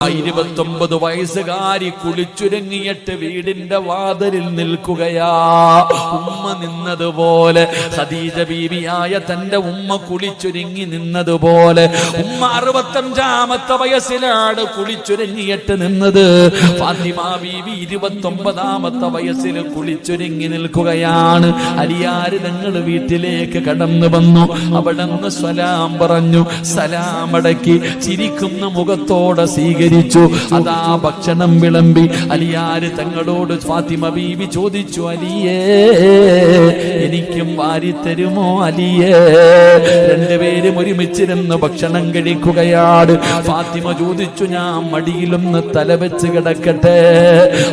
29 വയസ്സുകാരി കുളിച്ചുരങ്ങിയിട്ട് വീടിന്റെ വാതിലിൽ നിൽക്കുകയാ. ഉമ്മ നിന്നതുപോലെ, ഖദീജ ബീവിയായ തന്റെ ഉമ്മ കുളിച്ചുരുങ്ങി നിന്നതുപോലെ ഉമ്മ 65ാമത്തെ വയസ്സിലാണ് കുളിച്ചുരങ്ങിയിട്ട് നിന്നത്. ഫാത്തിമ ബീവി 29ാമത്തെ വയസ്സിൽ കുളിച്ചുരുങ്ങി നിൽക്കുകയാണ്. അലിയാര് തങ്ങൾ വീട്ടിലേക്ക് കടന്നു വന്നു. അവിടെ നിന്ന് സലാം പറഞ്ഞു. സലാമടക്കി ചിരിക്കുന്ന മുഖത്തോടെ സ്വീകരിച്ചു. അതാ ഭക്ഷണം വിളമ്പി. അലിയാര് തങ്ങളോട് ഫാത്തിമ ബീവി ചോദിച്ചു, അലിയേ എനിക്കും വാരിത്തരുമോ അലിയേ? രണ്ടുപേരും ഒരുമിച്ചിരുന്ന് ഭക്ഷണം കഴിക്കുകയാണ്. ഫാത്തിമ ചോദിച്ചു, ഞാൻ മടിയിലൊന്ന് തലവെച്ച് കിടക്കട്ടെ?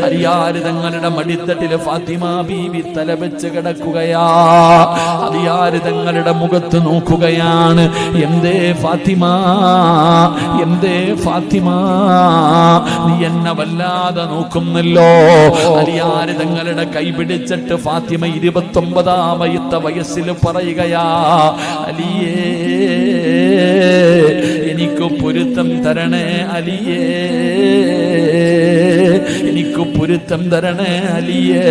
അലിയാര് തങ്ങളുടെ മടിത്തട്ടില് ഫാത്തിമ ബീവി തലവെച്ച് കിടക്കുകയാ. അലിയാര് തങ്ങളുടെ മുഖത്ത് നോക്കുകയാണ്. എന്തേ ഫാത്തിമ, എന്തേ ഫാത്തിമ, നീ എന്നെ വല്ലാതെ നോക്കുന്നല്ലോ? അലിയാര് തങ്ങളുടെ കൈ പിടിച്ചിട്ട് ഫാത്തിമ 29ാമത്തെ വയസ്സിൽ പറയുകയാ, അലിയേ എനിക്ക് പൊരുത്തം തരണേ അലിയേ, എനിക്ക് പൊരുത്തം തരണേ അലിയേ.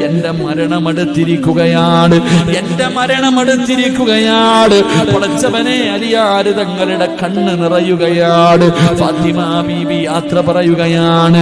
എന്റെ മരണമെടുത്തിരിക്കുകയാണ്, എന്റെ മരണമെടുത്തിരിക്കുകയാണ്. പടച്ചവനെ, അലിയാര് തങ്ങളുടെ കണ്ണ് നിറയുകയാണ്. ഫാത്തിമ ബീബി യാത്ര പറയുകയാണ്.